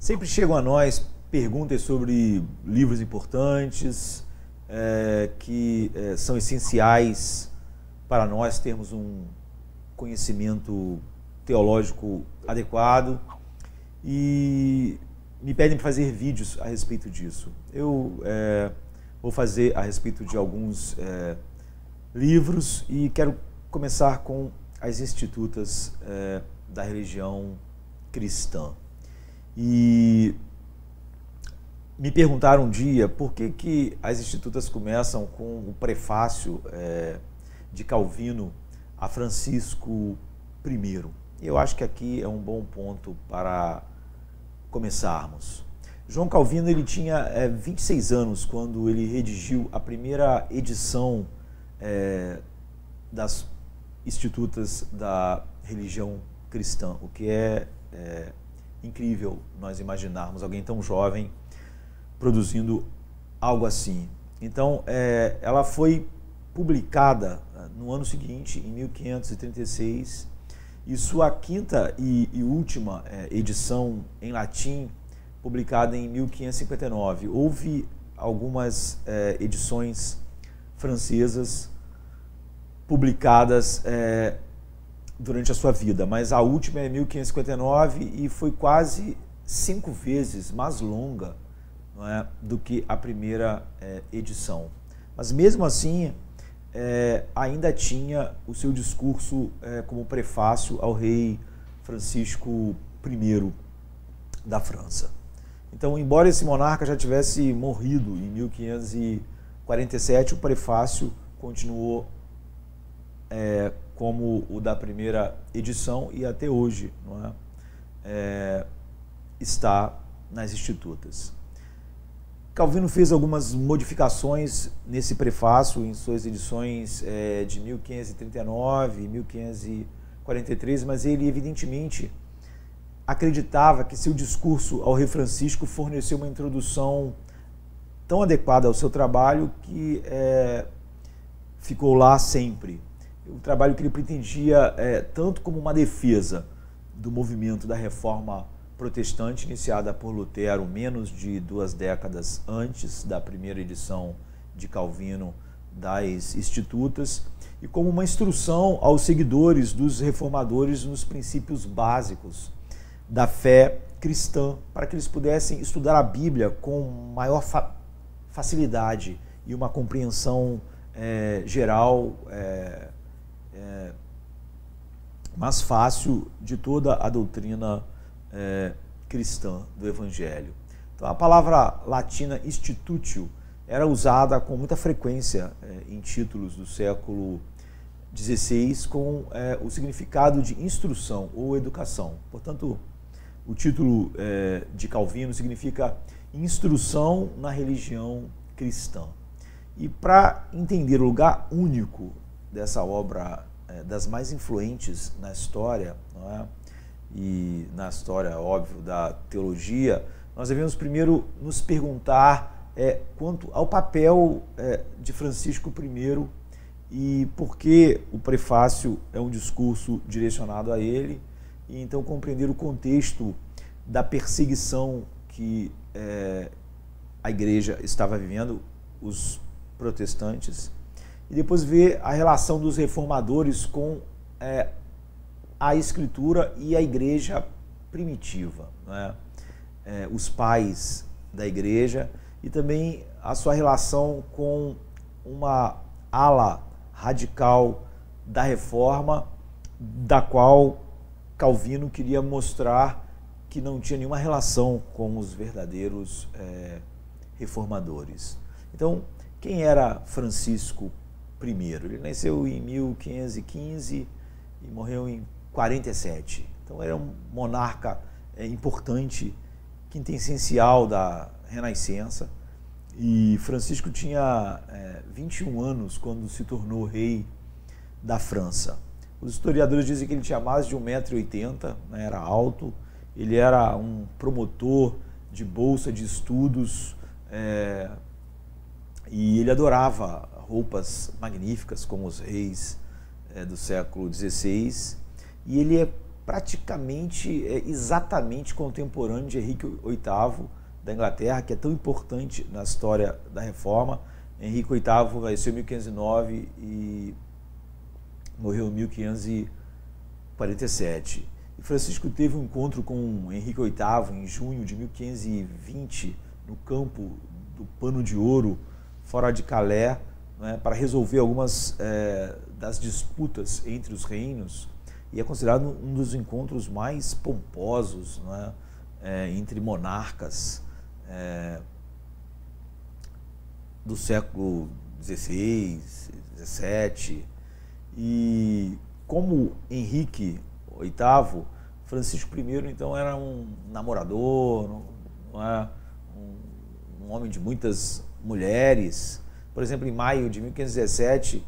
Sempre chegam a nós perguntas sobre livros importantes que são essenciais para nós termos um conhecimento teológico adequado e me pedem para fazer vídeos a respeito disso. Eu vou fazer a respeito de alguns livros e quero começar com as institutas da religião cristã. E me perguntaram um dia por que as institutas começam com o prefácio de Calvino a Francisco I. Eu acho que aqui é um bom ponto para começarmos. João Calvino ele tinha 26 anos quando ele redigiu a primeira edição das institutas da religião cristã, o que é incrível nós imaginarmos alguém tão jovem produzindo algo assim. Então, ela foi publicada no ano seguinte, em 1536, e sua quinta e última edição em latim, publicada em 1559. Houve algumas edições francesas publicadas durante a sua vida, mas a última é 1559 e foi quase 5 vezes mais longa, não é, do que a primeira edição. Mas mesmo assim, ainda tinha o seu discurso como prefácio ao rei Francisco I da França. Então, embora esse monarca já tivesse morrido em 1547, o prefácio continuou como o da primeira edição e até hoje não é? Está nas institutas. Calvino fez algumas modificações nesse prefácio em suas edições de 1539 e 1543, mas ele evidentemente acreditava que seu discurso ao rei Francisco forneceu uma introdução tão adequada ao seu trabalho que ficou lá sempre. O trabalho que ele pretendia tanto como uma defesa do movimento da Reforma Protestante, iniciada por Lutero menos de 2 décadas antes da primeira edição de Calvino das Institutas, e como uma instrução aos seguidores dos reformadores nos princípios básicos da fé cristã, para que eles pudessem estudar a Bíblia com maior facilidade e uma compreensão geral mais fácil de toda a doutrina cristã do Evangelho. Então, a palavra latina institutio era usada com muita frequência em títulos do século XVI com o significado de instrução ou educação. Portanto, o título de Calvino significa instrução na religião cristã. E para entender o lugar único dessa obra, das mais influentes na história, não é? E na história, óbvio, da teologia, nós devemos primeiro nos perguntar quanto ao papel de Francisco I e por que o prefácio é um discurso direcionado a ele, e então compreender o contexto da perseguição que a igreja estava vivendo, os protestantes, e depois ver a relação dos reformadores com a escritura e a igreja primitiva, né? Os pais da igreja, e também a sua relação com uma ala radical da reforma, da qual Calvino queria mostrar que não tinha nenhuma relação com os verdadeiros reformadores. Então, quem era Francisco I? Ele nasceu em 1515 e morreu em 47. Então era um monarca importante, quintessencial da Renascença. E Francisco tinha 21 anos quando se tornou rei da França. Os historiadores dizem que ele tinha mais de 1,80 m, né, era alto. Ele era um promotor de bolsa de estudos e ele adorava roupas magníficas como os reis do século XVI. E ele praticamente exatamente contemporâneo de Henrique VIII da Inglaterra, que é tão importante na história da Reforma. Henrique VIII nasceu em 1509 e morreu em 1547. E Francisco teve um encontro com Henrique VIII em junho de 1520 no campo do Pano de Ouro, fora de Calais, né, para resolver algumas das disputas entre os reinos, e é considerado um dos encontros mais pomposos, né, entre monarcas do século XVI, XVII. E como Henrique VIII, Francisco I então era um namorador, não é? Um homem de muitas mulheres. Por exemplo, em maio de 1517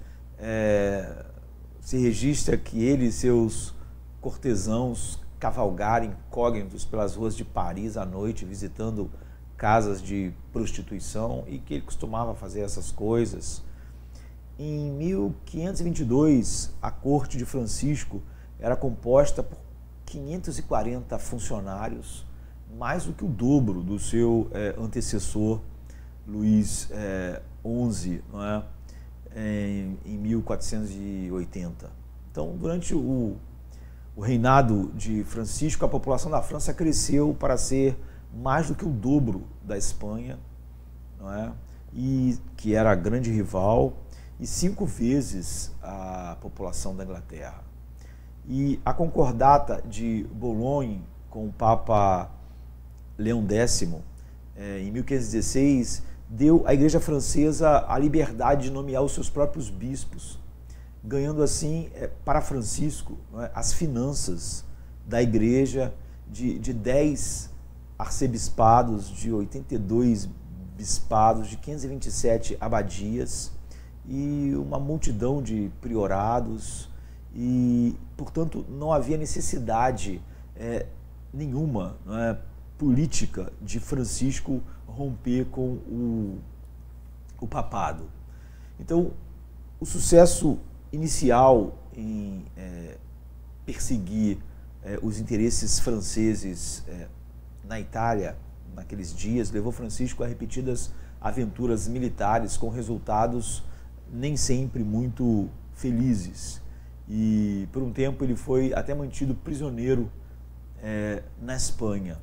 se registra que ele e seus cortesãos cavalgaram incógnitos pelas ruas de Paris à noite, visitando casas de prostituição, e que ele costumava fazer essas coisas. Em 1522, a corte de Francisco era composta por 540 funcionários, mais do que o dobro do seu antecessor, Luís XI, não é? Em 1480. Então, durante o reinado de Francisco, a população da França cresceu para ser mais do que o dobro da Espanha, não é? E que era a grande rival, e 5 vezes a população da Inglaterra. E a concordata de Boulogne com o Papa Leão X, em 1516, deu à Igreja Francesa a liberdade de nomear os seus próprios bispos, ganhando assim para Francisco, não é, as finanças da Igreja de 10 arcebispados, de 82 bispados, de 527 abadias e uma multidão de priorados. E, portanto, não havia necessidade nenhuma, não é, política de Francisco romper com o papado. Então, o sucesso inicial em perseguir os interesses franceses na Itália, naqueles dias, levou Francisco a repetidas aventuras militares com resultados nem sempre muito felizes. E por um tempo ele foi até mantido prisioneiro na Espanha.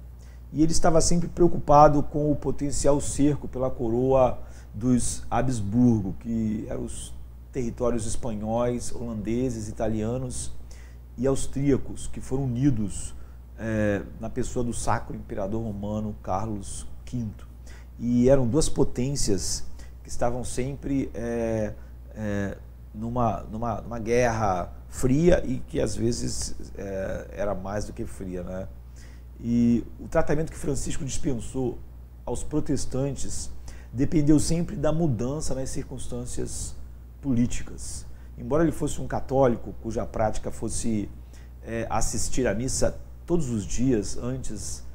E ele estava sempre preocupado com o potencial cerco pela coroa dos Habsburgo, que eram os territórios espanhóis, holandeses, italianos e austríacos, que foram unidos na pessoa do Sacro Imperador Romano Carlos V. E eram duas potências que estavam sempre numa guerra fria, e que às vezes era mais do que fria, né? E o tratamento que Francisco dispensou aos protestantes dependeu sempre da mudança nas circunstâncias políticas. Embora ele fosse um católico cuja prática fosse assistir à missa todos os dias antes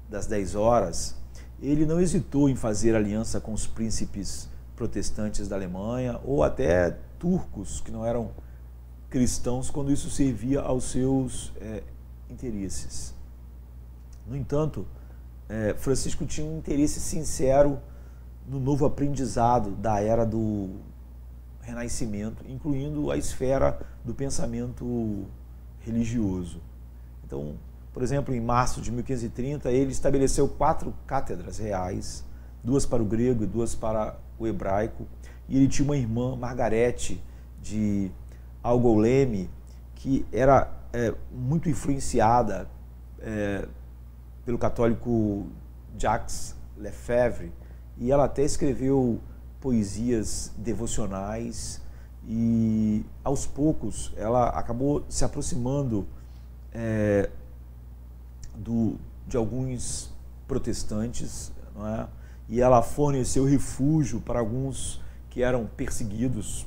das 10 horas, ele não hesitou em fazer aliança com os príncipes protestantes da Alemanha, ou até turcos que não eram cristãos, quando isso servia aos seus interesses. No entanto, Francisco tinha um interesse sincero no novo aprendizado da era do Renascimento, incluindo a esfera do pensamento religioso. Então, por exemplo, em março de 1530, ele estabeleceu 4 cátedras reais, 2 para o grego e 2 para o hebraico, e ele tinha uma irmã, Margarete, de Angoulême, que era muito influenciada pelo católico Jacques Lefebvre, e ela até escreveu poesias devocionais, e aos poucos ela acabou se aproximando de alguns protestantes, não é? E ela forneceu refúgio para alguns que eram perseguidos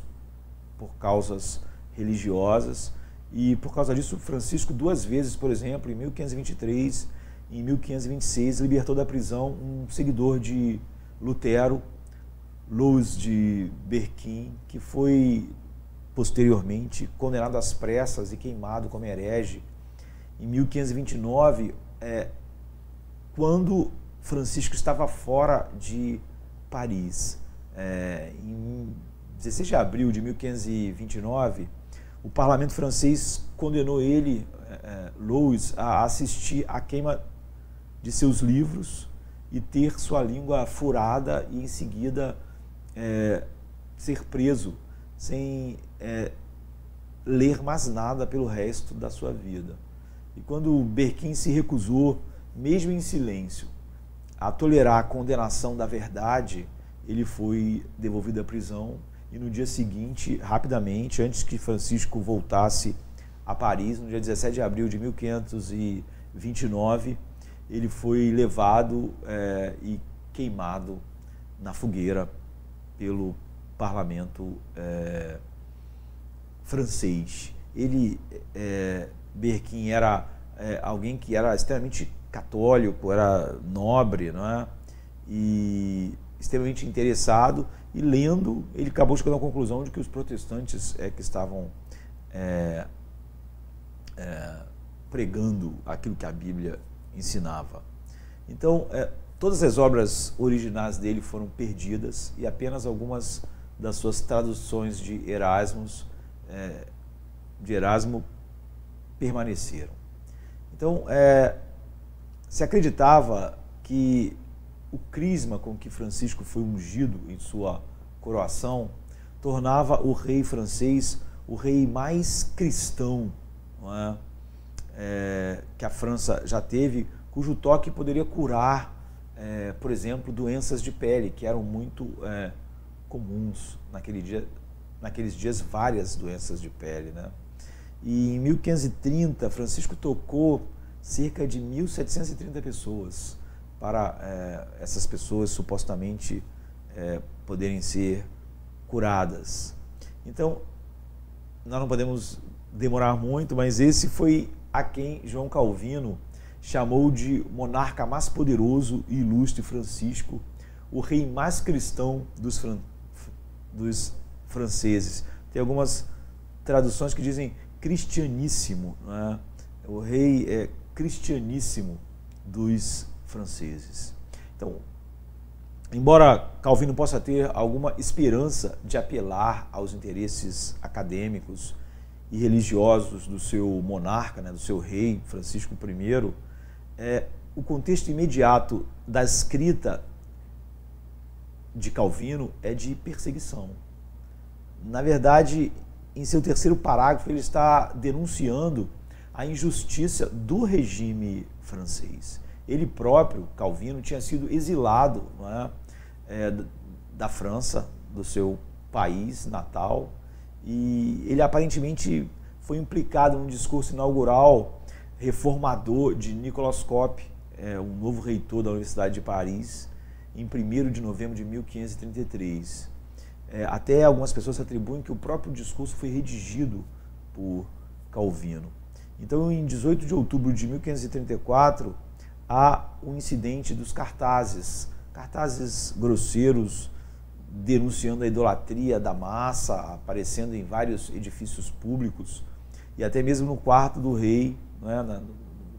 por causas religiosas, e por causa disso Francisco 2 vezes, por exemplo, em 1523 e em 1526, libertou da prisão um seguidor de Lutero, Louis de Berquim, que foi posteriormente condenado às pressas e queimado como herege. em 1529, quando Francisco estava fora de Paris. Em 16 de abril de 1529, o parlamento francês condenou ele, Louis, a assistir à queima de seus livros e ter sua língua furada e, em seguida, ser preso sem ler mais nada pelo resto da sua vida. E quando Berquin se recusou, mesmo em silêncio, a tolerar a condenação da verdade, ele foi devolvido à prisão e no dia seguinte, rapidamente, antes que Francisco voltasse a Paris, no dia 17 de abril de 1529, ele foi levado e queimado na fogueira pelo parlamento francês. Ele, Berquin, era alguém que era extremamente católico, era nobre, não é? E extremamente interessado, e lendo, ele acabou chegando à conclusão de que os protestantes que estavam pregando aquilo que a Bíblia ensinava. Então, todas as obras originais dele foram perdidas e apenas algumas das suas traduções de Erasmo permaneceram. Então, se acreditava que o crisma com que Francisco foi ungido em sua coroação tornava o rei francês o rei mais cristão, não é? Que a França já teve, cujo toque poderia curar, por exemplo, doenças de pele, que eram muito comuns naqueles dias, várias doenças de pele, né? E em 1530, Francisco tocou cerca de 1.730 pessoas, para essas pessoas supostamente poderem ser curadas. Então, nós não podemos demorar muito, mas esse foi a quem João Calvino chamou de monarca mais poderoso e ilustre, Francisco, o rei mais cristão dos franceses. Tem algumas traduções que dizem cristianíssimo, né? O rei cristianíssimo dos franceses. Então, embora Calvino possa ter alguma esperança de apelar aos interesses acadêmicos e religiosos do seu monarca, né, do seu rei Francisco I, o contexto imediato da escrita de Calvino é de perseguição. Na verdade, em seu terceiro parágrafo, ele está denunciando a injustiça do regime francês. Ele próprio, Calvino, tinha sido exilado, não é, da França, do seu país natal, e ele aparentemente foi implicado num discurso inaugural reformador de Nicolas Cop, um novo reitor da Universidade de Paris, em 1º de novembro de 1533. Até algumas pessoas atribuem que o próprio discurso foi redigido por Calvino. Então, em 18 de outubro de 1534, há um incidente dos cartazes grosseiros, denunciando a idolatria da massa, aparecendo em vários edifícios públicos, e até mesmo no quarto do rei, né,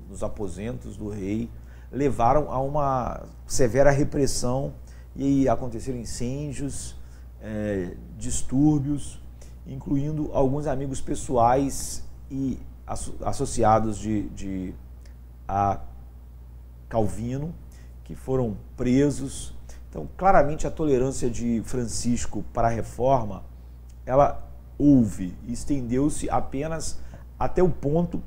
nos aposentos do rei, levaram a uma severa repressão e aconteceram incêndios, distúrbios, incluindo alguns amigos pessoais e associados a Calvino, que foram presos. Então, claramente, a tolerância de Francisco para a reforma, ela houve e estendeu-se apenas até o ponto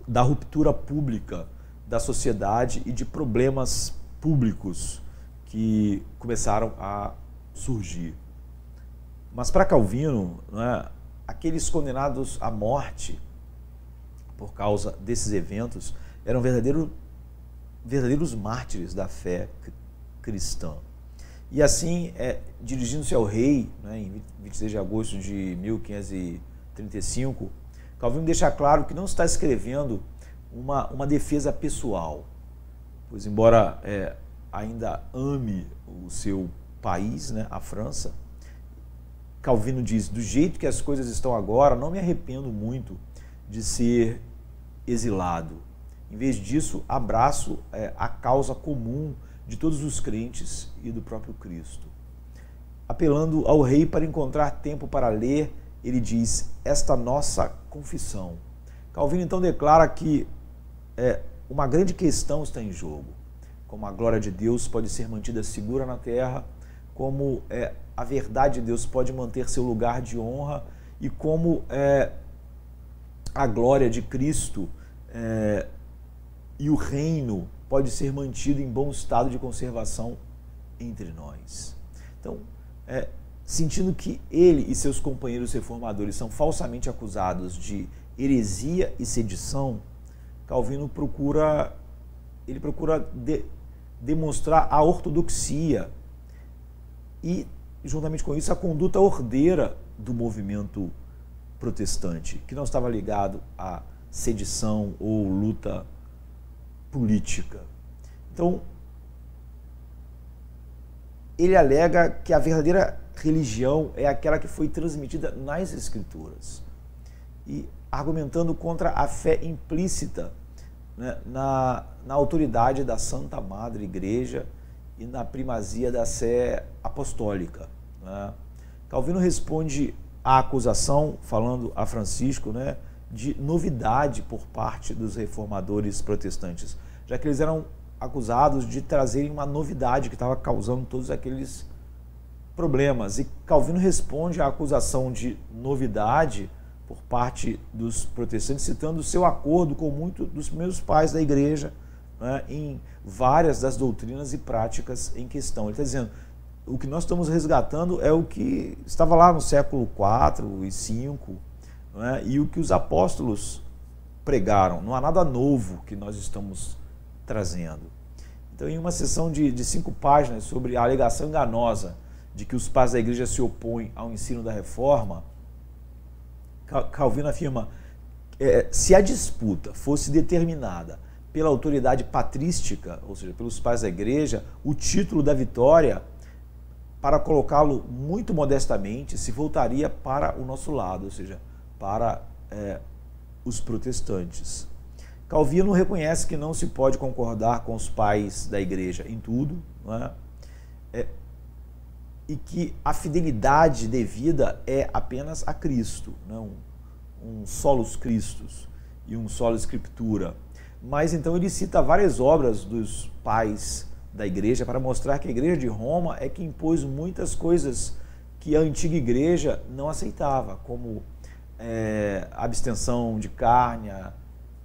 da ruptura pública da sociedade e de problemas públicos que começaram a surgir. Mas para Calvino, né, aqueles condenados à morte por causa desses eventos eram verdadeiros mártires da fé cristã. E assim, dirigindo-se ao rei, né, em 26 de agosto de 1535, Calvino deixa claro que não está escrevendo uma defesa pessoal, pois embora ainda ame o seu país, né, a França, Calvino diz: do jeito que as coisas estão agora, não me arrependo muito de ser exilado. Em vez disso, abraço a causa comum de todos os crentes e do próprio Cristo. Apelando ao rei para encontrar tempo para ler, ele diz: esta nossa confissão. Calvino então declara que uma grande questão está em jogo. Como a glória de Deus pode ser mantida segura na terra, como a verdade de Deus pode manter seu lugar de honra e como a glória de Cristo e o reino pode ser mantido em bom estado de conservação entre nós. Então, sentindo que ele e seus companheiros reformadores são falsamente acusados de heresia e sedição, Calvino procura demonstrar a ortodoxia e, juntamente com isso, a conduta ordeira do movimento protestante, que não estava ligado à sedição ou luta política. Então, ele alega que a verdadeira religião é aquela que foi transmitida nas Escrituras, e argumentando contra a fé implícita, né, na autoridade da Santa Madre Igreja e na primazia da sé apostólica, né. Calvino responde à acusação, falando a Francisco, né, de novidade por parte dos reformadores protestantes, já que eles eram acusados de trazerem uma novidade que estava causando todos aqueles problemas. E Calvino responde à acusação de novidade por parte dos protestantes, citando o seu acordo com muitos dos primeiros pais da igreja, né, em várias das doutrinas e práticas em questão. Ele está dizendo: o que nós estamos resgatando é o que estava lá no século IV e V, né, e o que os apóstolos pregaram. Não há nada novo que nós estamos trazendo. Então, em uma sessão de 5 páginas sobre a alegação enganosa de que os pais da igreja se opõem ao ensino da reforma, Calvino afirma: se a disputa fosse determinada pela autoridade patrística, ou seja, pelos pais da igreja, o título da vitória, para colocá-lo muito modestamente, se voltaria para o nosso lado, ou seja, para os protestantes. Calvino reconhece que não se pode concordar com os pais da igreja em tudo, não é? E que a fidelidade devida é apenas a Cristo, não um solus Christus e um sola Scriptura. Mas então ele cita várias obras dos pais da igreja para mostrar que a igreja de Roma é que impôs muitas coisas que a antiga igreja não aceitava, como a abstenção de carne, a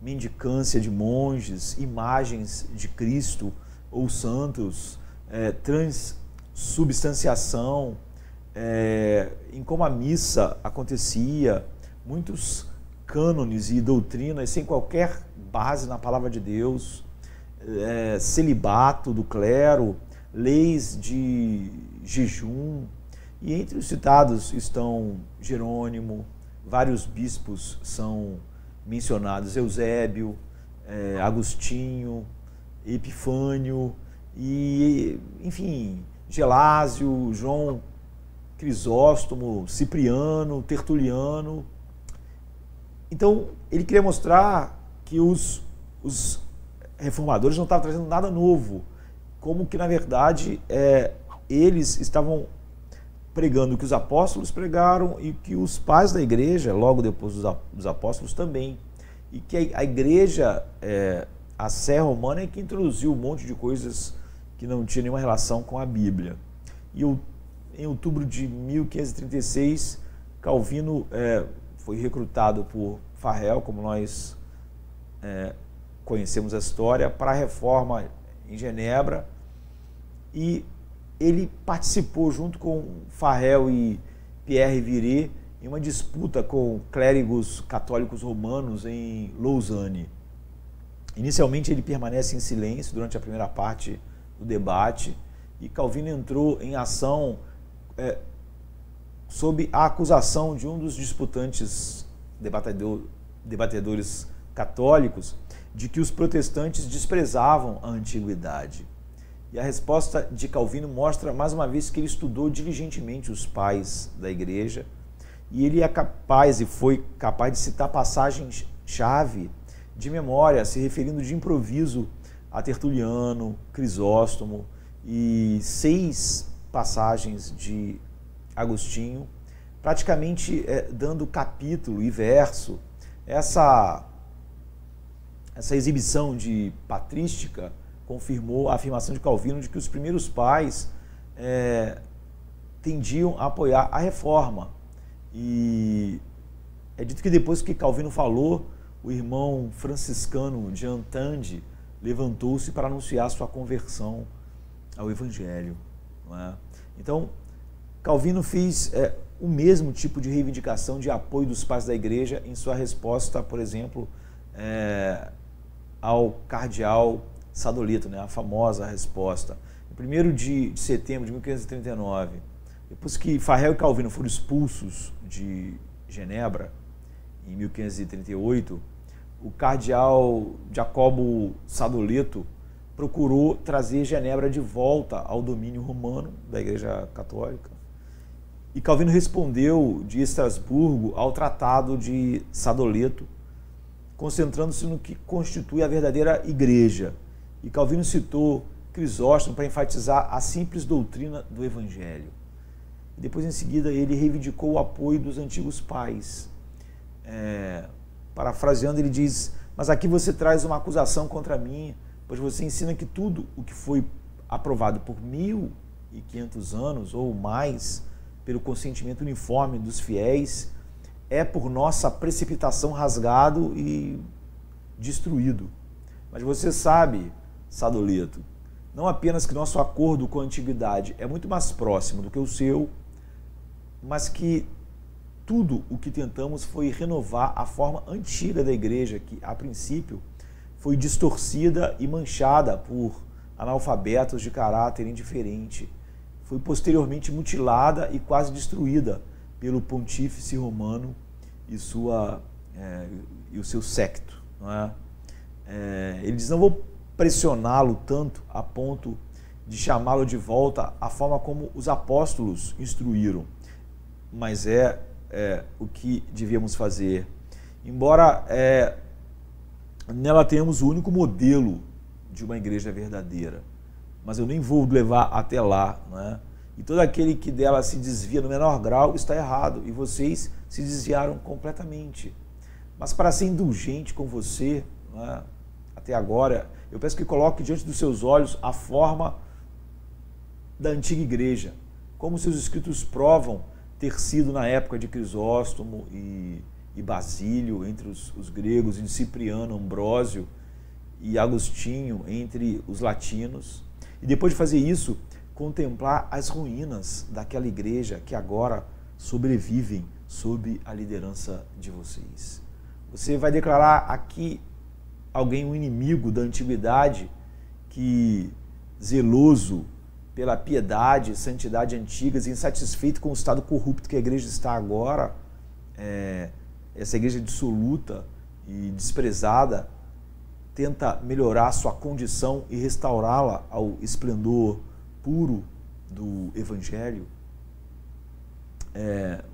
mendicância de monges, imagens de Cristo ou santos, transubstanciação, em como a missa acontecia, muitos cânones e doutrinas sem qualquer base na palavra de Deus, celibato do clero, leis de jejum, e entre os citados estão Jerônimo, vários bispos são mencionados, Eusébio, Agostinho, Epifânio, e, enfim, Gelásio, João Crisóstomo, Cipriano, Tertuliano. Então, ele queria mostrar que os reformadores não estavam trazendo nada novo, como que, na verdade, eles estavam pregando o que os apóstolos pregaram e que os pais da igreja, logo depois dos apóstolos, também. E que a igreja, a Sé romana, é que introduziu um monte de coisas que não tinha nenhuma relação com a Bíblia. E em outubro de 1536, Calvino foi recrutado por Farel, como nós conhecemos a história, para a reforma em Genebra, e ele participou junto com Farel e Pierre Viret em uma disputa com clérigos católicos romanos em Lausanne. Inicialmente ele permanece em silêncio durante a primeira parte do debate, e Calvino entrou em ação sob a acusação de um dos disputantes debatedores católicos de que os protestantes desprezavam a antiguidade. E a resposta de Calvino mostra mais uma vez que ele estudou diligentemente os pais da igreja, e ele é capaz e foi capaz de citar passagens-chave de memória, se referindo de improviso a Tertuliano, Crisóstomo e 6 passagens de Agostinho, praticamente dando capítulo e verso. Essa exibição de patrística confirmou a afirmação de Calvino de que os primeiros pais tendiam a apoiar a reforma. E é dito que depois que Calvino falou, o irmão franciscano Jean Tandy levantou-se para anunciar sua conversão ao Evangelho. Não é? Então, Calvino fez o mesmo tipo de reivindicação de apoio dos pais da Igreja em sua resposta, por exemplo, ao cardeal Sadoleto, né? A famosa resposta. Em 1º de setembro de 1539, depois que Farel e Calvino foram expulsos de Genebra, em 1538, o cardeal Jacobo Sadoleto procurou trazer Genebra de volta ao domínio romano da Igreja Católica. E Calvino respondeu de Estrasburgo ao Tratado de Sadoleto, concentrando-se no que constitui a verdadeira Igreja. E Calvino citou Crisóstomo para enfatizar a simples doutrina do Evangelho. E depois, em seguida, ele reivindicou o apoio dos antigos pais. Parafraseando, ele diz: mas aqui você traz uma acusação contra mim, pois você ensina que tudo o que foi aprovado por 1500 anos ou mais, pelo consentimento uniforme dos fiéis, é por nossa precipitação rasgado e destruído. Mas você sabe, Sadoleto, não apenas que nosso acordo com a antiguidade é muito mais próximo do que o seu, mas que tudo o que tentamos foi renovar a forma antiga da Igreja, que, a princípio, foi distorcida e manchada por analfabetos de caráter indiferente. Foi posteriormente mutilada e quase destruída pelo pontífice romano e o seu séquito. Não é? Ele diz: não vou pressioná-lo tanto a ponto de chamá-lo de volta à forma como os apóstolos instruíram, mas o que devíamos fazer. Embora nela tenhamos o único modelo de uma igreja verdadeira, mas eu nem vou levar até lá, não é? E todo aquele que dela se desvia no menor grau está errado, e vocês se desviaram completamente. Mas para ser indulgente com você, não é? Até agora, eu peço que coloque diante dos seus olhos a forma da antiga igreja, como seus escritos provam ter sido na época de Crisóstomo e Basílio, entre os gregos, e Cipriano, Ambrósio e Agostinho, entre os latinos. E depois de fazer isso, contemplar as ruínas daquela igreja que agora sobrevivem sob a liderança de vocês. Você vai declarar aqui alguém um inimigo da antiguidade que, zeloso pela piedade e santidade antigas e insatisfeito com o estado corrupto que a igreja está agora, essa igreja dissoluta e desprezada, tenta melhorar sua condição e restaurá-la ao esplendor puro do Evangelho.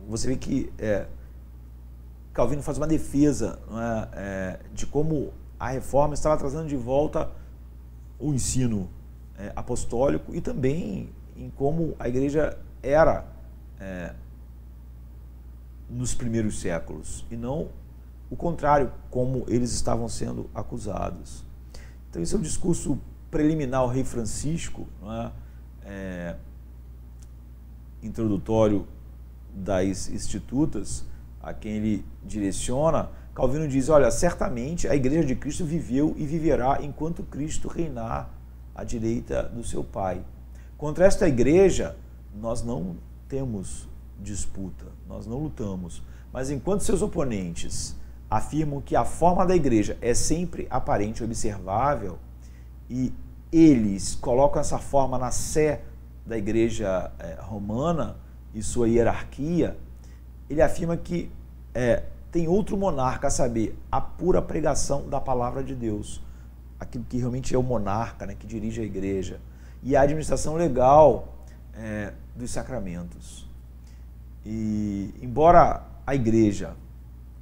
Você vê que Calvino faz uma defesa, não é, de como a reforma estava trazendo de volta o ensino apostólico e também em como a igreja era nos primeiros séculos, e não o contrário, como eles estavam sendo acusados. Então esse é o discurso preliminar ao rei Francisco, não é? Introdutório das Institutas, a quem ele direciona. Calvino diz: olha, certamente a Igreja de Cristo viveu e viverá enquanto Cristo reinar à direita do seu Pai. Contra esta igreja, nós não temos disputa, nós não lutamos, mas enquanto seus oponentes afirmam que a forma da igreja é sempre aparente e observável, e eles colocam essa forma na sé da igreja romana e sua hierarquia, ele afirma que tem outro monarca, a saber, a pura pregação da palavra de Deus, aquilo que realmente é o monarca, né, que dirige a igreja, e a administração legal dos sacramentos. E embora a igreja,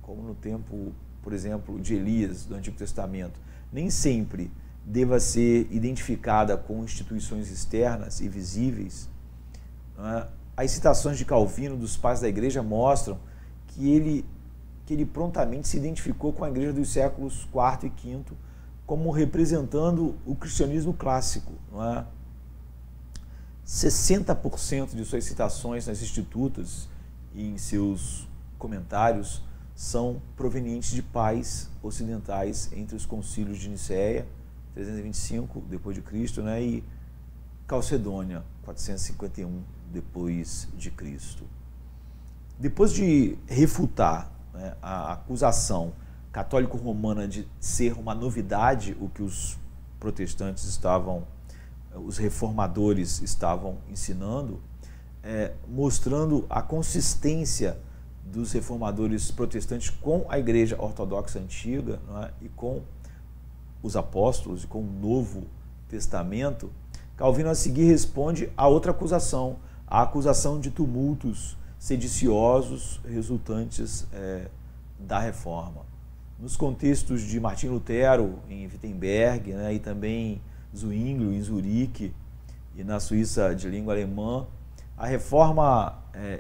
como no tempo por exemplo, de Elias, do Antigo Testamento, nem sempre deva ser identificada com instituições externas e visíveis, né? As citações de Calvino dos pais da igreja mostram que ele prontamente se identificou com a igreja dos séculos IV e V como representando o cristianismo clássico, não é? 60% de suas citações nas Institutas e em seus comentários são provenientes de pais ocidentais entre os concílios de Nicéia, 325 depois de Cristo, né, e Calcedônia, 451 depois de Cristo. Depois de refutar, né, a acusação católico-romana de ser uma novidade o que os protestantes os reformadores estavam ensinando, mostrando a consistência dos reformadores protestantes com a igreja ortodoxa antiga, não é? E com os apóstolos e com o Novo Testamento, Calvino a seguir responde a outra acusação, a acusação de tumultos sediciosos resultantes da Reforma. Nos contextos de Martinho Lutero em Wittenberg, né, e também Zwinglio em Zurique e na Suíça de língua alemã, a reforma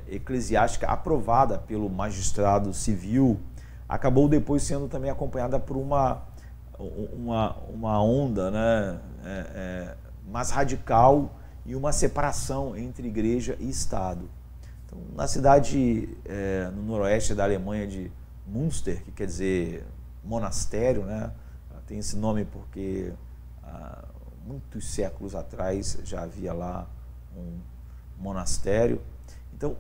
eclesiástica aprovada pelo magistrado civil acabou depois sendo também acompanhada por uma onda, né, mais radical e uma separação entre igreja e Estado. Então, na cidade no noroeste da Alemanha de Münster, que quer dizer monastério, né, tem esse nome porque muitos séculos atrás já havia lá um monastério. Então,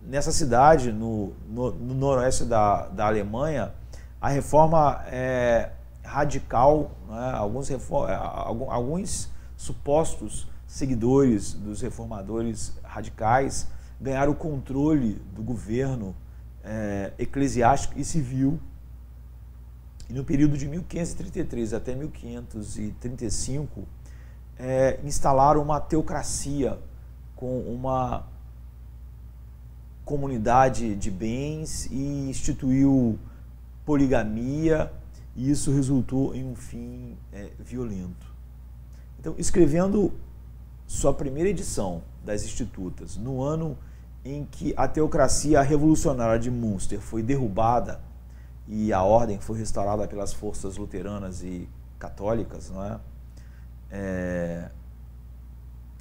nessa cidade, no noroeste da Alemanha, a reforma radical, né, alguns supostos seguidores dos reformadores radicais ganharam o controle do governo eclesiástico e civil. E no período de 1533 até 1535, instalaram uma teocracia com uma comunidade de bens e instituiu poligamia, e isso resultou em um fim violento. Então, escrevendo sua primeira edição das Institutas, no ano em que a teocracia revolucionária de Münster foi derrubada e a ordem foi restaurada pelas forças luteranas e católicas, não é?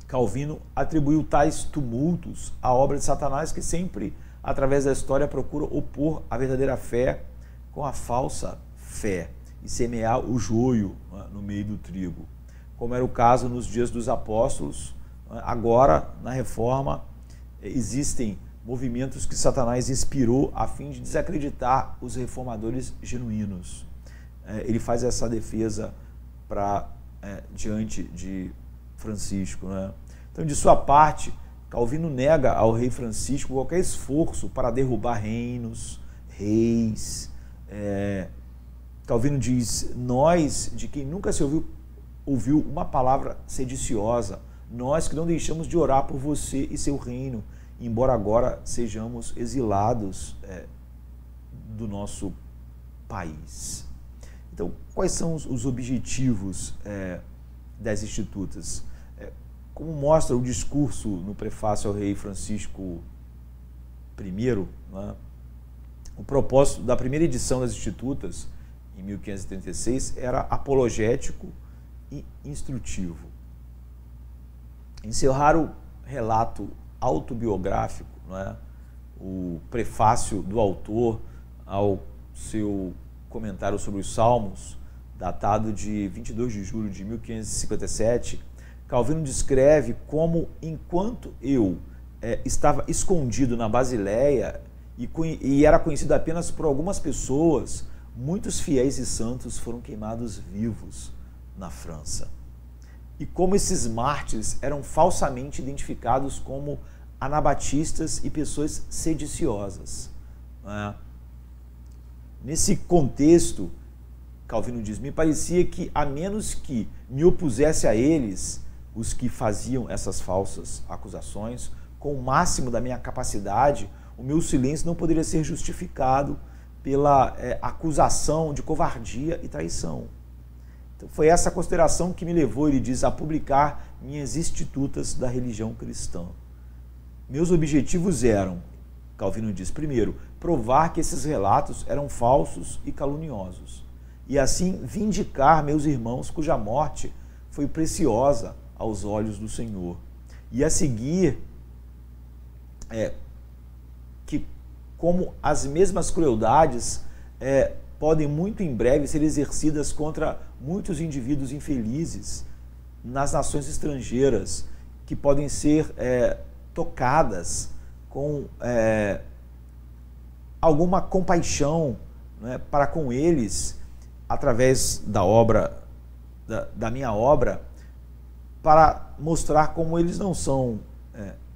Calvino atribuiu tais tumultos à obra de Satanás, que sempre, através da história, procura opor a verdadeira fé com a falsa fé e semear o joio, não é, no meio do trigo, como era o caso nos dias dos apóstolos. Agora, na Reforma, existem movimentos que Satanás inspirou a fim de desacreditar os reformadores genuínos. Ele faz essa defesa diante de Francisco, né? Então, de sua parte, Calvino nega ao rei Francisco qualquer esforço para derrubar reinos, reis. Calvino diz: nós, de quem nunca se ouviu uma palavra sediciosa, nós que não deixamos de orar por você e seu reino, embora agora sejamos exilados do nosso país. Então, quais são os objetivos das Institutas? Como mostra o discurso no prefácio ao rei Francisco I, né, o propósito da primeira edição das Institutas, em 1536, era apologético e instrutivo. Em seu raro relato autobiográfico, não é, o prefácio do autor ao seu comentário sobre os Salmos, datado de 22 de julho de 1557, Calvino descreve como, enquanto eu estava escondido na Basileia e era conhecido apenas por algumas pessoas, muitos fiéis e santos foram queimados vivos na França. E como esses mártires eram falsamente identificados como anabatistas e pessoas sediciosas, né? Nesse contexto, Calvino diz, me parecia que, a menos que me opusesse a eles, os que faziam essas falsas acusações, com o máximo da minha capacidade, o meu silêncio não poderia ser justificado pela acusação de covardia e traição. Então, foi essa consideração que me levou, ele diz, a publicar minhas institutas da religião cristã. Meus objetivos eram, Calvino diz, primeiro, provar que esses relatos eram falsos e caluniosos, e assim vindicar meus irmãos cuja morte foi preciosa aos olhos do Senhor. E a seguir, que como as mesmas crueldades podem muito em breve ser exercidas contra muitos indivíduos infelizes nas nações estrangeiras, que podem ser tocadas com alguma compaixão, né, para com eles, através da obra, da minha obra, para mostrar como eles não são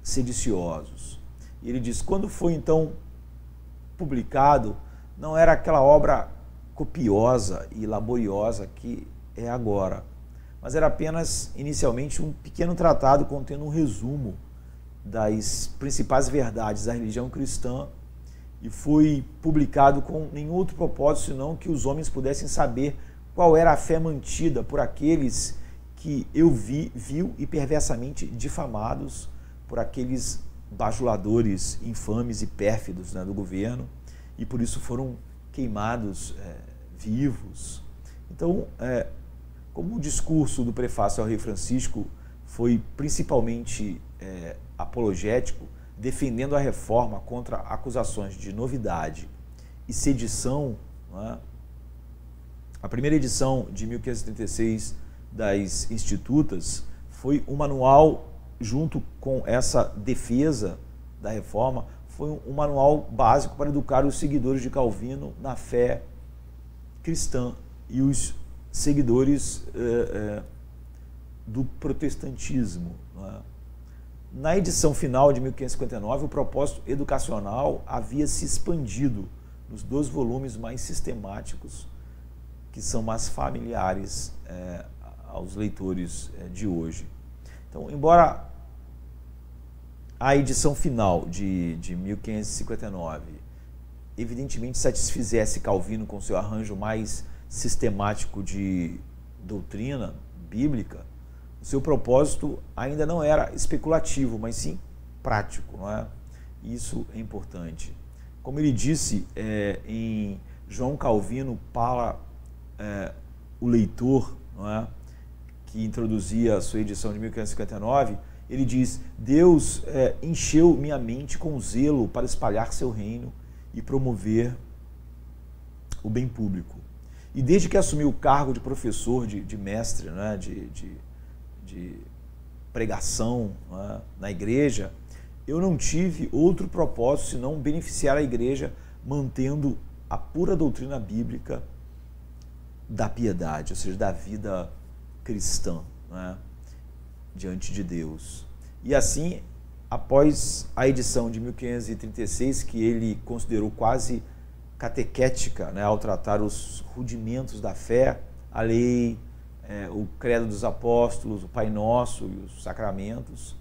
sediciosos. E ele diz, quando foi então publicado, não era aquela obra copiosa e laboriosa que é agora, mas era apenas, inicialmente, um pequeno tratado contendo um resumo das principais verdades da religião cristã, e foi publicado com nenhum outro propósito senão que os homens pudessem saber qual era a fé mantida por aqueles que eu viu e perversamente difamados por aqueles bajuladores infames e pérfidos, né, do governo, e por isso foram queimados vivos. Então, como o discurso do prefácio ao rei Francisco foi principalmente apologético, defendendo a reforma contra acusações de novidade e sedição, né? A primeira edição de 1536 das Institutas foi um manual, junto com essa defesa da reforma, foi um manual básico para educar os seguidores de Calvino na fé cristã e os seguidores do protestantismo, né? Na edição final de 1559, o propósito educacional havia se expandido nos 2 volumes mais sistemáticos, que são mais familiares aos leitores de hoje. Então, embora a edição final de 1559 evidentemente satisfizesse Calvino com seu arranjo mais sistemático de doutrina bíblica, o seu propósito ainda não era especulativo, mas sim prático, não é? Isso é importante. Como ele disse em João Calvino para o leitor, não é, que introduzia a sua edição de 1559, ele diz, Deus encheu minha mente com zelo para espalhar seu reino e promover o bem público. E desde que assumi o cargo de professor, de mestre, né, de pregação, né, na igreja, eu não tive outro propósito senão beneficiar a igreja mantendo a pura doutrina bíblica da piedade, ou seja, da vida cristã, né, diante de Deus. E assim, após a edição de 1536, que ele considerou quase catequética, né, ao tratar os rudimentos da fé, a lei, o credo dos apóstolos, o Pai Nosso e os sacramentos,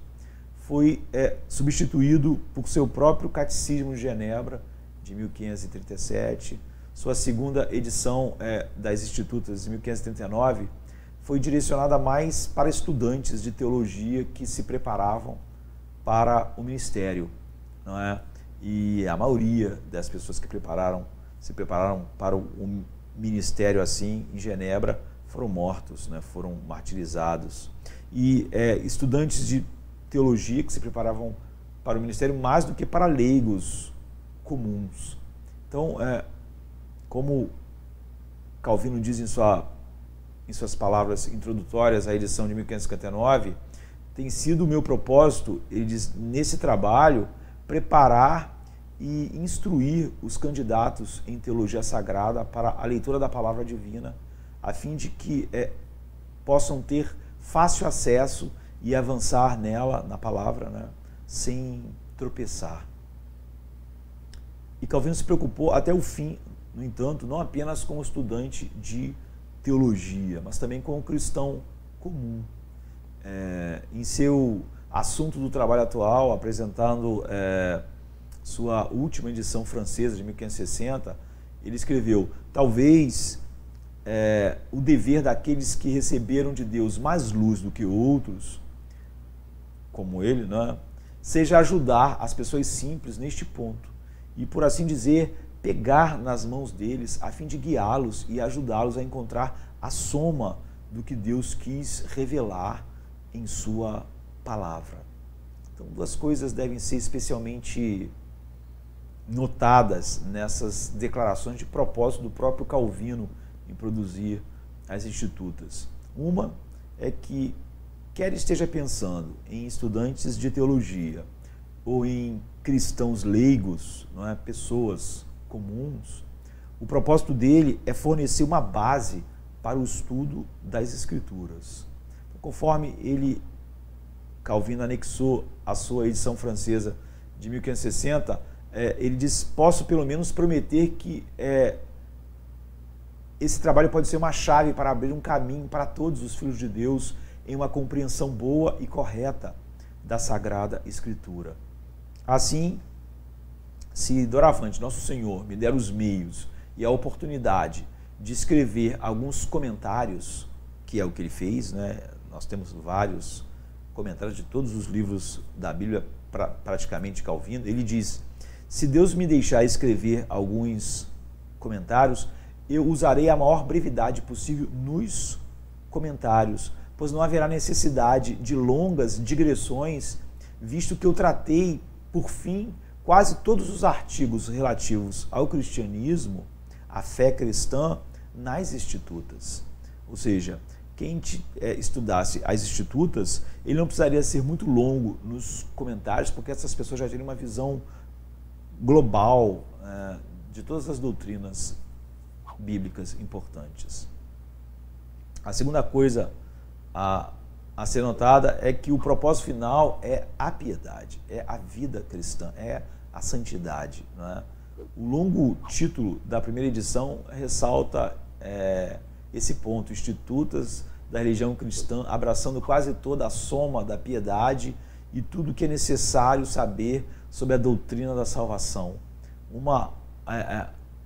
foi substituído por seu próprio Catecismo de Genebra, de 1537. Sua segunda edição das Institutas, de 1539, foi direcionada mais para estudantes de teologia que se preparavam para o ministério, não é? E a maioria das pessoas que se prepararam para o ministério assim em Genebra foram mortos, né? Foram martirizados. E estudantes de teologia que se preparavam para o ministério mais do que para leigos comuns. Então, como Calvino diz em suas palavras introdutórias à edição de 1559, tem sido o meu propósito, ele diz, nesse trabalho, preparar e instruir os candidatos em teologia sagrada para a leitura da palavra divina, a fim de que possam ter fácil acesso e avançar nela, na palavra, né, sem tropeçar. E Calvino se preocupou até o fim, no entanto, não apenas como estudante de teologia, mas também como cristão comum. Em seu assunto do trabalho atual, apresentando sua última edição francesa de 1560, ele escreveu: talvez o dever daqueles que receberam de Deus mais luz do que outros, como ele, né, seja ajudar as pessoas simples neste ponto e, por assim dizer, pegar nas mãos deles a fim de guiá-los e ajudá-los a encontrar a soma do que Deus quis revelar em sua palavra. Então, duas coisas devem ser especialmente notadas nessas declarações de propósito do próprio Calvino em produzir as Institutas. Uma é que, quer esteja pensando em estudantes de teologia ou em cristãos leigos, não é, pessoas comuns, o propósito dele é fornecer uma base para o estudo das Escrituras. Conforme Calvino anexou a sua edição francesa de 1560, ele diz: posso pelo menos prometer que esse trabalho pode ser uma chave para abrir um caminho para todos os filhos de Deus em uma compreensão boa e correta da Sagrada Escritura. Assim, se doravante Nosso Senhor me der os meios e a oportunidade de escrever alguns comentários, que é o que ele fez, né? Nós temos vários comentários de todos os livros da Bíblia, praticamente Calvino. Ele diz: se Deus me deixar escrever alguns comentários, eu usarei a maior brevidade possível nos comentários, pois não haverá necessidade de longas digressões, visto que eu tratei, por fim, quase todos os artigos relativos ao cristianismo, à fé cristã, nas Institutas. Ou seja, quem estudasse as Institutas, ele não precisaria ser muito longo nos comentários, porque essas pessoas já teriam uma visão global de todas as doutrinas bíblicas importantes. A segunda coisa a ser notada é que o propósito final é a piedade, é a vida cristã, é a santidade, não é? O longo título da primeira edição ressalta esse ponto: Institutas da religião cristã, abraçando quase toda a soma da piedade e tudo que é necessário saber sobre a doutrina da salvação. Uma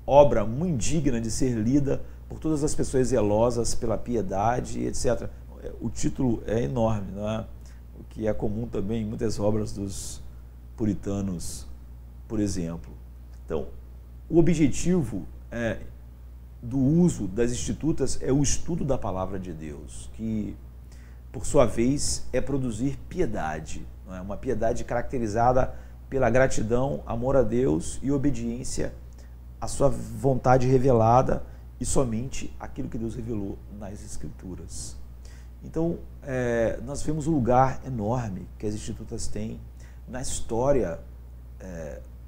obra muito digna de ser lida por todas as pessoas zelosas pela piedade, etc. O título é enorme, não é? O que é comum também em muitas obras dos puritanos, por exemplo. Então, o objetivo do uso das Institutas é o estudo da palavra de Deus, que, por sua vez, é produzir piedade, não é? Uma piedade caracterizada pela gratidão, amor a Deus e obediência à sua vontade revelada e somente aquilo que Deus revelou nas Escrituras. Então, nós vemos um lugar enorme que as Institutas têm na história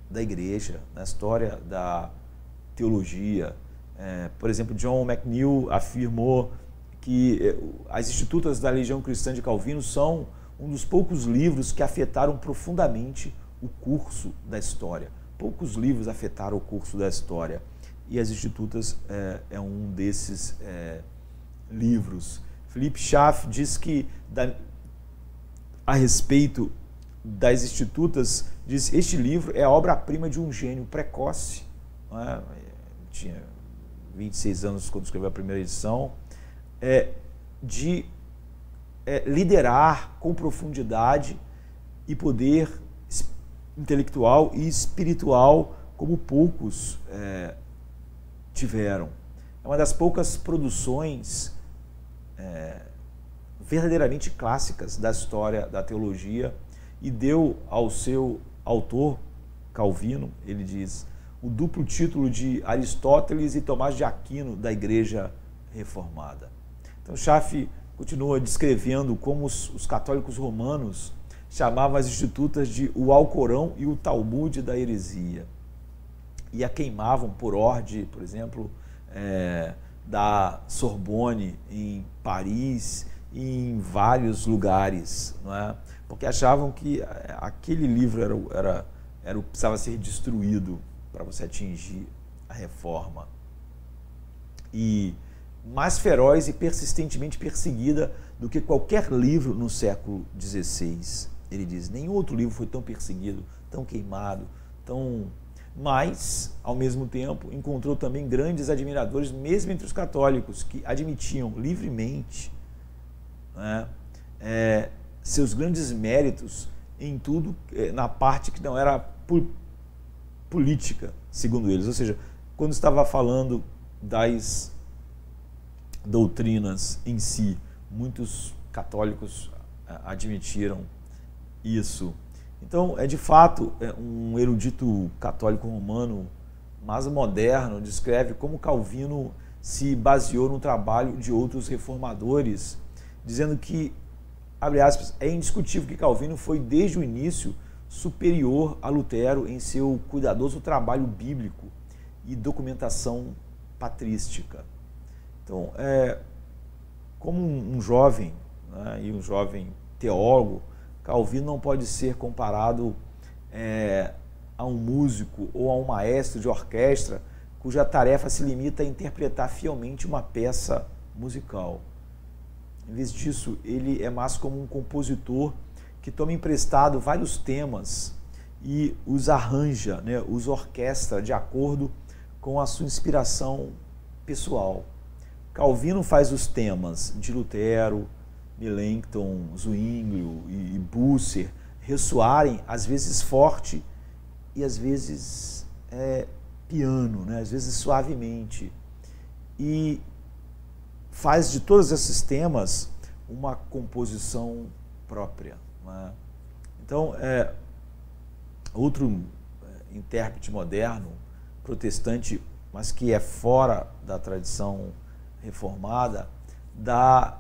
da igreja, na história da teologia. Por exemplo, John McNeill afirmou que as Institutas da religião cristã de Calvino são um dos poucos livros que afetaram profundamente o curso da história. Poucos livros afetaram o curso da história, e as Institutas é um desses livros. Philip Schaff diz que, a respeito das Institutas, diz: este livro é a obra-prima de um gênio precoce, não é? Tinha 26 anos quando escreveu a primeira edição, de liderar com profundidade e poder intelectual e espiritual como poucos tiveram. É uma das poucas produções verdadeiramente clássicas da história da teologia, e deu ao seu autor, Calvino, ele diz, o duplo título de Aristóteles e Tomás de Aquino da Igreja Reformada. Então, Schaff continua descrevendo como os católicos romanos chamavam as Institutas de o Alcorão e o Talmude da heresia, e a queimavam por ordem, por exemplo, da Sorbonne em Paris e em vários lugares, não é? Porque achavam que aquele livro precisava ser destruído para você atingir a reforma. E mais feroz e persistentemente perseguida do que qualquer livro no século XVI. Ele diz: nenhum outro livro foi tão perseguido, tão queimado, tão Mas, ao mesmo tempo, encontrou também grandes admiradores, mesmo entre os católicos, que admitiam livremente, né, seus grandes méritos em tudo, na parte que não era política, segundo eles. Ou seja, quando estava falando das doutrinas em si, muitos católicos admitiram isso. Então, de fato, um erudito católico romano, mas moderno, descreve como Calvino se baseou no trabalho de outros reformadores, dizendo que, abre aspas, é indiscutível que Calvino foi desde o início superior a Lutero em seu cuidadoso trabalho bíblico e documentação patrística. Então, como um jovem, né, e um jovem teólogo, Calvino não pode ser comparado a um músico ou a um maestro de orquestra cuja tarefa se limita a interpretar fielmente uma peça musical. Em vez disso, ele é mais como um compositor que toma emprestado vários temas e os arranja, né, os orquestra de acordo com a sua inspiração pessoal. Calvino faz os temas de Lutero, Melanchthon, Zwinglio e Bucer ressoarem, às vezes forte e às vezes piano, né? Às vezes suavemente. E faz de todos esses temas uma composição própria, né? Então, outro intérprete moderno, protestante, mas que é fora da tradição reformada, dá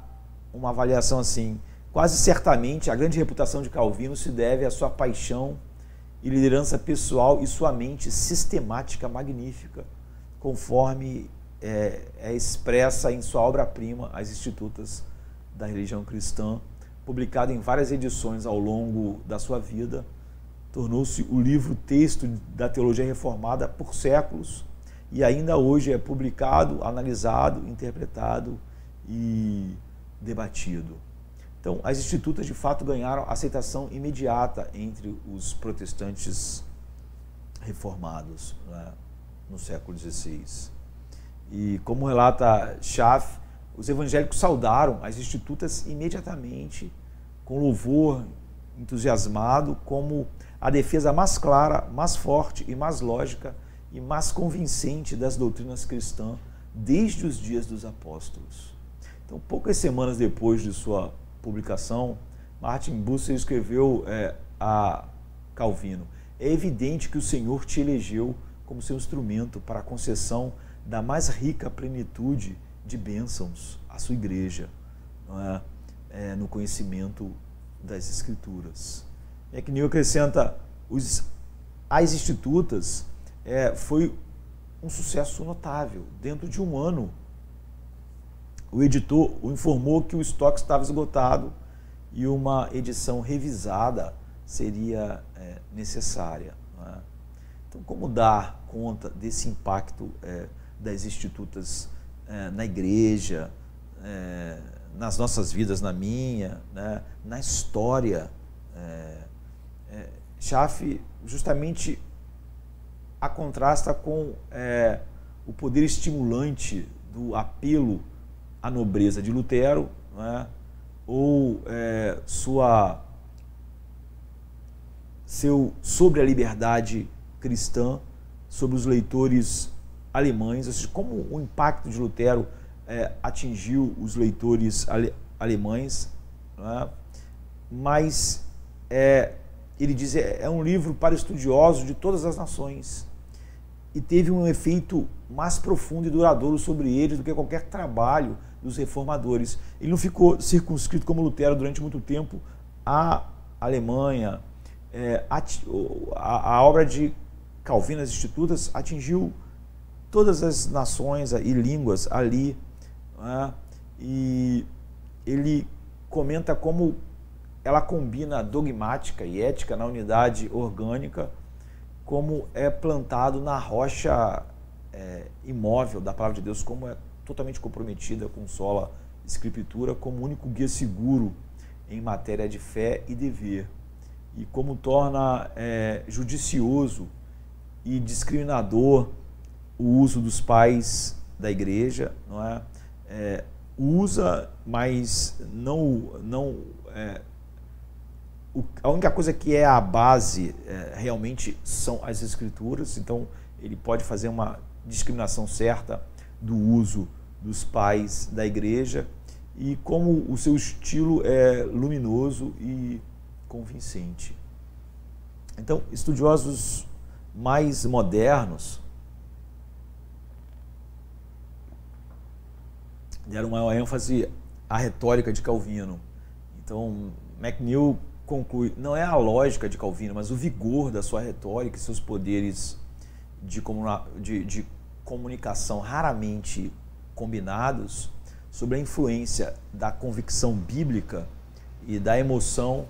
uma avaliação assim: quase certamente a grande reputação de Calvino se deve à sua paixão e liderança pessoal e sua mente sistemática magnífica, conforme é expressa em sua obra-prima, As Institutas da Religião Cristã, publicada em várias edições ao longo da sua vida. Tornou-se o livro-texto da teologia reformada por séculos e ainda hoje é publicado, analisado, interpretado e debatido. Então, as Institutas de fato ganharam aceitação imediata entre os protestantes reformados, né, no século XVI. E como relata Schaff, os evangélicos saudaram as Institutas imediatamente, com louvor entusiasmado, como a defesa mais clara, mais forte e mais lógica e mais convincente das doutrinas cristãs desde os dias dos apóstolos. Então, poucas semanas depois de sua publicação, Martin Bucer escreveu a Calvino: é evidente que o Senhor te elegeu como seu instrumento para a concessão da mais rica plenitude de bênçãos à sua igreja, não é? No conhecimento das Escrituras. McNeill acrescenta: as Institutas foi um sucesso notável. Dentro de um ano, o editor o informou que o estoque estava esgotado e uma edição revisada seria necessária, não é? Então, como dar conta desse impacto das Institutas na igreja, nas nossas vidas, na minha, né, na história? Schaff justamente a contrasta com o poder estimulante do apelo à nobreza de Lutero, né, ou sobre a liberdade cristã, sobre os leitores alemães, ou seja, como o impacto de Lutero atingiu os leitores alemães, né? Mas ele diz é um livro para estudiosos de todas as nações e teve um efeito mais profundo e duradouro sobre eles do que qualquer trabalho dos reformadores. Ele não ficou circunscrito como Lutero durante muito tempo à Alemanha. A obra de Calvino, As Institutas, atingiu todas as nações e línguas ali, né? E ele comenta como ela combina dogmática e ética na unidade orgânica, como é plantado na rocha imóvel da palavra de Deus, como é totalmente comprometida com sola escritura, como único guia seguro em matéria de fé e dever, e como torna judicioso e discriminador o uso dos pais da igreja, não é? Usa, mas a única coisa que é a base realmente são as escrituras. Então ele pode fazer uma discriminação certa do uso dos pais da igreja, e como o seu estilo é luminoso e convincente. Então, estudiosos mais modernos deram maior ênfase à retórica de Calvino. Então, McNeill conclui, não é a lógica de Calvino, mas o vigor da sua retórica e seus poderes de comunicação raramente combinados sobre a influência da convicção bíblica e da emoção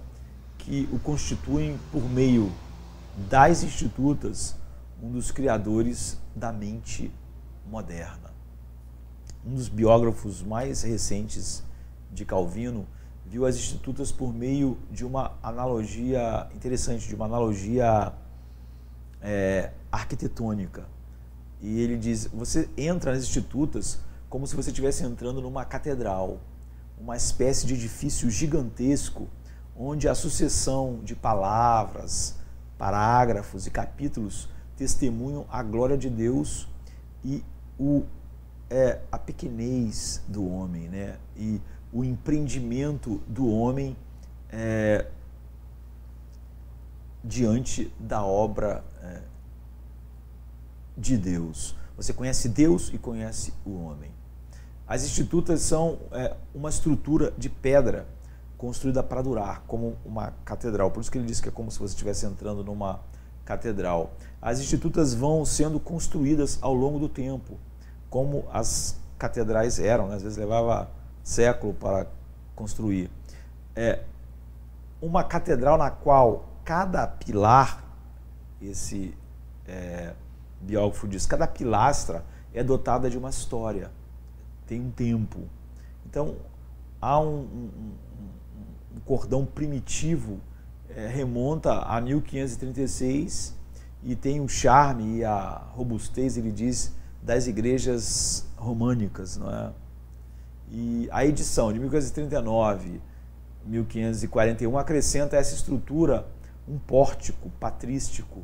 que o constituem por meio das institutas, um dos criadores da mente moderna. Um dos biógrafos mais recentes de Calvino viu as institutas por meio de uma analogia interessante, de uma analogia arquitetônica. E ele diz, você entra nas institutas como se você estivesse entrando numa catedral, uma espécie de edifício gigantesco, onde a sucessão de palavras, parágrafos e capítulos testemunham a glória de Deus e a pequenez do homem, né? E o empreendimento do homem diante da obra de Deus. Você conhece Deus e conhece o homem. As institutas são uma estrutura de pedra construída para durar, como uma catedral. Por isso que ele diz que é como se você estivesse entrando numa catedral. As institutas vão sendo construídas ao longo do tempo, como as catedrais eram, né? Às vezes levava século para construir. Uma catedral na qual cada pilar, esse biógrafo diz, cada pilastra é dotada de uma história, tem um tempo. Então, há um cordão primitivo, remonta a 1536 e tem o charme e a robustez, ele diz, das igrejas românicas, não é? E a edição de 1539, 1541 acrescenta a essa estrutura um pórtico patrístico,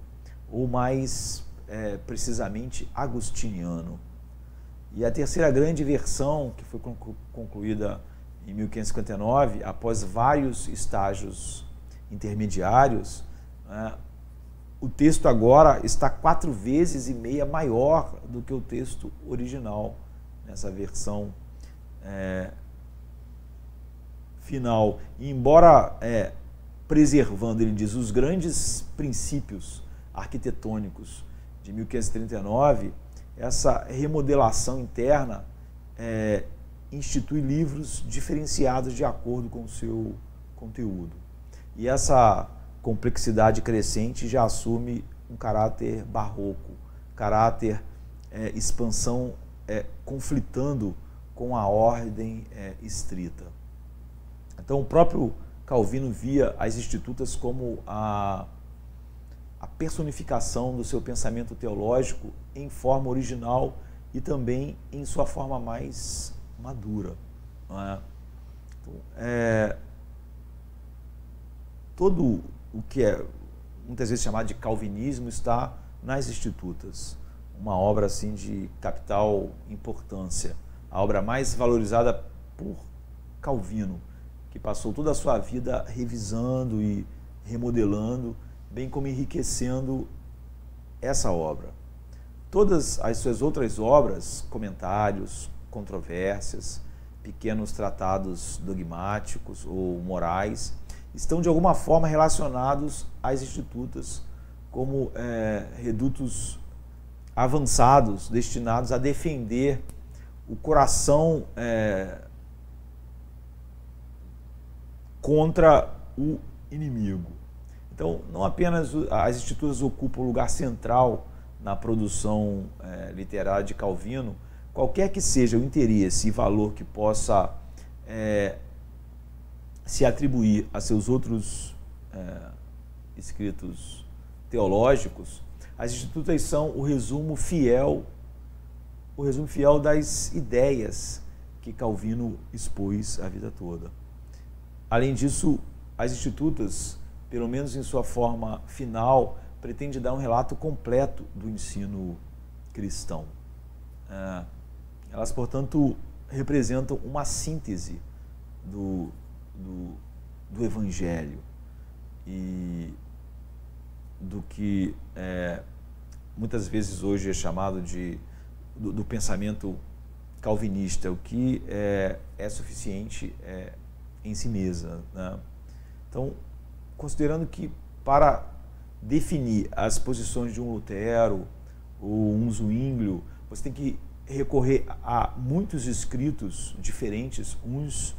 ou mais precisamente agostiniano. E a terceira grande versão, que foi concluída em 1559, após vários estágios intermediários, o texto agora está 4,5 vezes maior do que o texto original, nessa versão final. E embora preservando, ele diz, os grandes princípios arquitetônicos de 1539, essa remodelação interna institui livros diferenciados de acordo com o seu conteúdo. E essa complexidade crescente já assume um caráter barroco, caráter expansão conflitando com a ordem estrita. Então o próprio Calvino via as institutas como a personificação do seu pensamento teológico em forma original e também em sua forma mais madura. Não é? Então, todo o que é muitas vezes chamado de calvinismo está nas institutas, uma obra assim de capital importância, a obra mais valorizada por Calvino, que passou toda a sua vida revisando e remodelando, bem como enriquecendo essa obra. Todas as suas outras obras, comentários, controvérsias, pequenos tratados dogmáticos ou morais, estão de alguma forma relacionados às institutas como redutos avançados destinados a defender o coração contra o inimigo. Então, não apenas as institutas ocupam um lugar central na produção literária de Calvino, qualquer que seja o interesse e valor que possa se atribuir a seus outros escritos teológicos, As Institutas são o resumo fiel das ideias que Calvino expôs a vida toda. Além disso, as Institutas, pelo menos em sua forma final, pretende dar um relato completo do ensino cristão. Elas, portanto, representam uma síntese do Evangelho e do que muitas vezes hoje é chamado do pensamento calvinista, o que é suficiente em si mesma, né? Então, considerando que para definir as posições de um Lutero ou um Zwinglio, você tem que recorrer a muitos escritos diferentes uns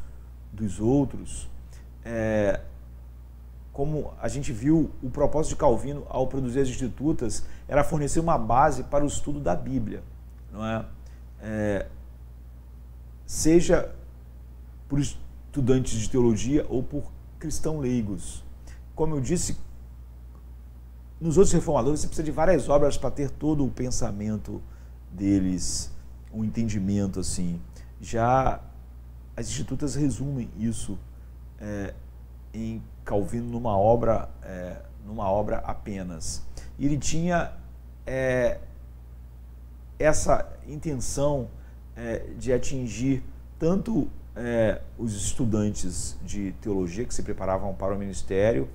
dos outros. Como a gente viu, o propósito de Calvino ao produzir as Institutas era fornecer uma base para o estudo da Bíblia, não é? Seja por estudantes de teologia ou por cristãos leigos. Como eu disse, nos outros reformadores você precisa de várias obras para ter todo o pensamento deles, um entendimento assim. Já as Institutas resumem isso em Calvino numa obra apenas. E ele tinha essa intenção de atingir tanto os estudantes de teologia que se preparavam para o ministério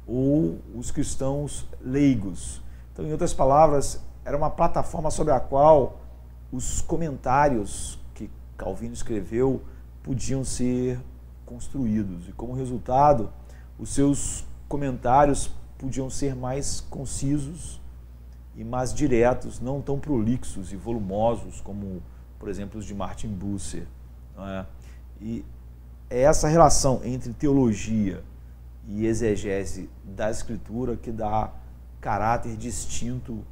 ou os cristãos leigos. Então, em outras palavras, era uma plataforma sobre a qual os comentários que Calvino escreveu podiam ser construídos. E, como resultado, os seus comentários podiam ser mais concisos e mais diretos, não tão prolixos e volumosos como, por exemplo, os de Martin Bucer, não é? E é essa relação entre teologia e exegese da Escritura que dá caráter distinto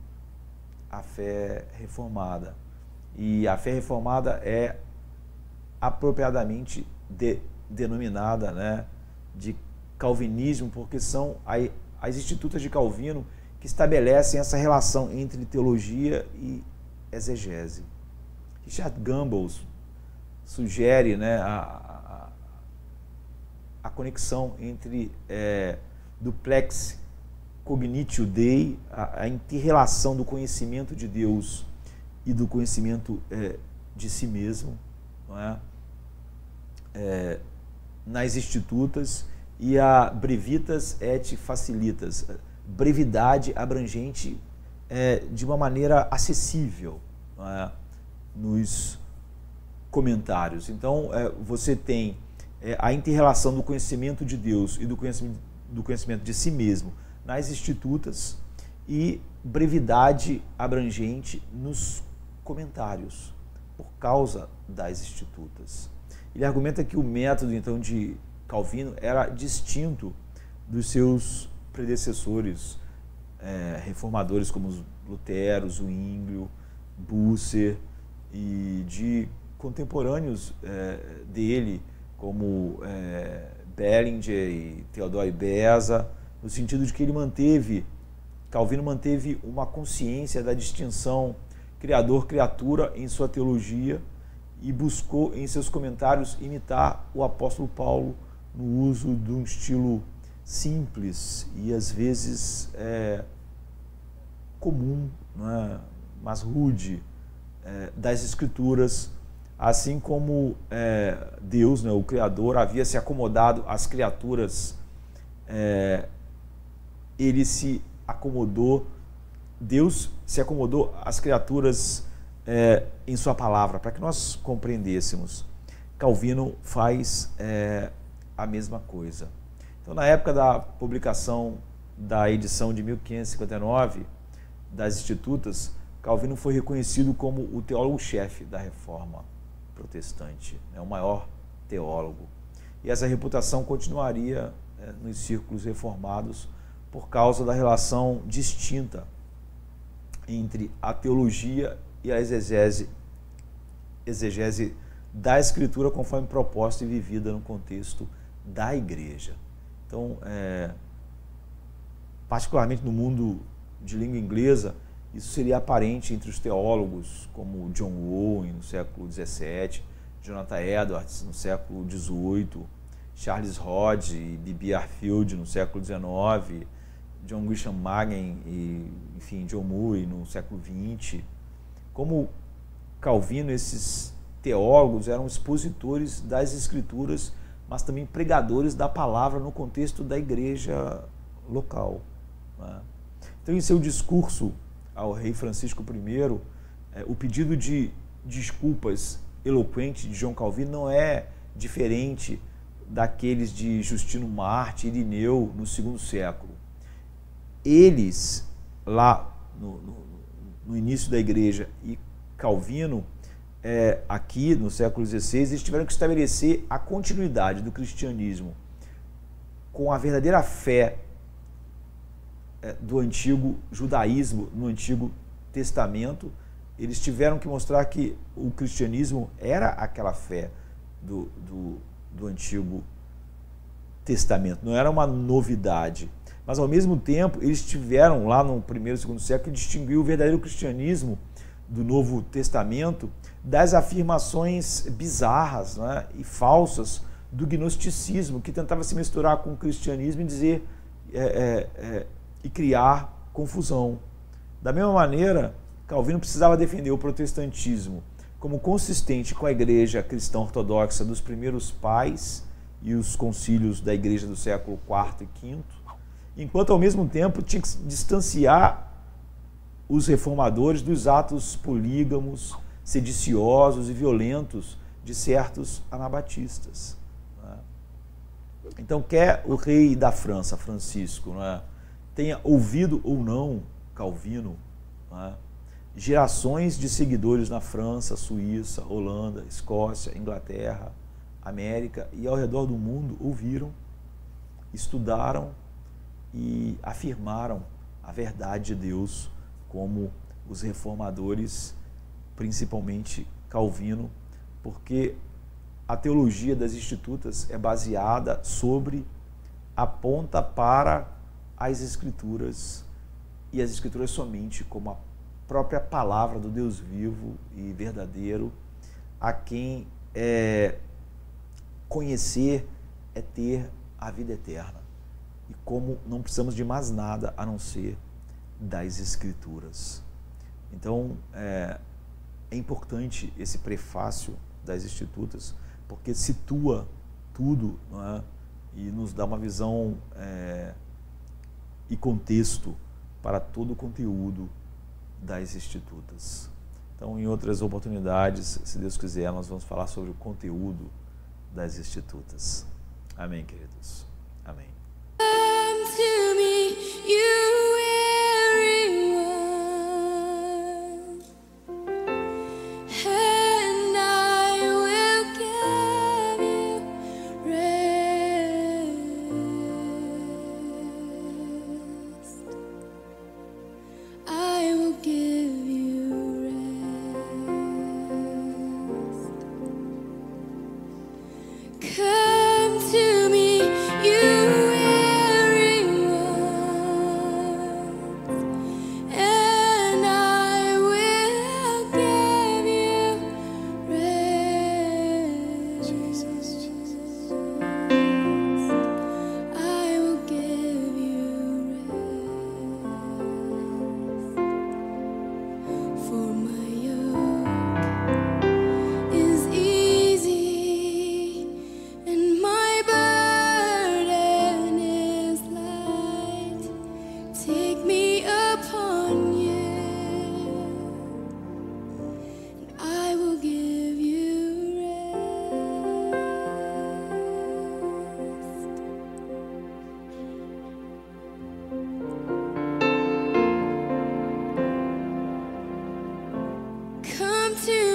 à fé reformada. E a fé reformada é apropriadamente denominada, né, de calvinismo, porque são as Institutas de Calvino que estabelecem essa relação entre teologia e exegese. Richard Gamble sugere, né, a conexão entre duplex cognitio Dei, a inter-relação do conhecimento de Deus e do conhecimento de si mesmo, não é? Nas Institutas, e a brevitas et facilitas, brevidade abrangente de uma maneira acessível, não é? Nos comentários. Então, você tem a inter-relação do conhecimento de Deus e do conhecimento de si mesmo nas Institutas e brevidade abrangente nos comentários, por causa das Institutas. Ele argumenta que o método, então, de Calvino era distinto dos seus predecessores reformadores como Lutero, Zwinglio, Bucer, e de contemporâneos dele, como Bellinger e Theodore Beza, no sentido de que Calvino manteve uma consciência da distinção criador-criatura em sua teologia e buscou em seus comentários imitar o apóstolo Paulo no uso de um estilo simples e às vezes comum, né, mas rude, das Escrituras, assim como Deus, né, o Criador, havia se acomodado às criaturas, Deus se acomodou às criaturas em sua palavra, para que nós compreendêssemos. Calvino faz a mesma coisa. Então, na época da publicação da edição de 1559 das Institutas, Calvino foi reconhecido como o teólogo-chefe da Reforma Protestante, o maior teólogo. E essa reputação continuaria nos círculos reformados por causa da relação distinta entre a teologia e a exegese da Escritura conforme proposta e vivida no contexto da Igreja. Então, particularmente no mundo de língua inglesa, isso seria aparente entre os teólogos como John Owen, no século XVII, Jonathan Edwards, no século XVIII, Charles Hodge e B.B. Arfield, no século XIX, John Grisham Machen e, enfim, John Murray, no século XX. Como Calvino, esses teólogos eram expositores das Escrituras, mas também pregadores da palavra no contexto da igreja local, né? Então, em seu discurso ao rei Francisco I, o pedido de desculpas eloquente de João Calvino não é diferente daqueles de Justino Marte e Irineu no segundo século. Eles, lá no início da igreja, e Calvino, aqui no século XVI, eles tiveram que estabelecer a continuidade do cristianismo com a verdadeira fé do antigo judaísmo, no Antigo Testamento. Eles tiveram que mostrar que o cristianismo era aquela fé do Antigo Testamento, não era uma novidade. Mas, ao mesmo tempo, eles tiveram, lá no primeiro e segundo século, que distinguir o verdadeiro cristianismo do Novo Testamento das afirmações bizarras, né, e falsas do gnosticismo, que tentava se misturar com o cristianismo e dizer e criar confusão. Da mesma maneira, Calvino precisava defender o protestantismo como consistente com a igreja cristã ortodoxa dos primeiros pais e os concílios da igreja do século IV e V, enquanto ao mesmo tempo tinha que distanciar os reformadores dos atos polígamos, sediciosos e violentos de certos anabatistas, né? Então, quer o rei da França, Francisco, né, tenha ouvido ou não Calvino, né, gerações de seguidores na França, Suíça, Holanda, Escócia, Inglaterra, América e ao redor do mundo ouviram, estudaram e afirmaram a verdade de Deus, como os reformadores, principalmente Calvino, porque a teologia das Institutas é baseada sobre, aponta para as Escrituras, e as Escrituras somente como a própria palavra do Deus vivo e verdadeiro, a quem conhecer é ter a vida eterna, e como não precisamos de mais nada a não ser das Escrituras. Então, é importante esse prefácio das Institutas, porque situa tudo, não é? E nos dá uma visão e contexto para todo o conteúdo das Institutas. Então, em outras oportunidades, se Deus quiser, nós vamos falar sobre o conteúdo das Institutas. Amém, queridos? Amém. To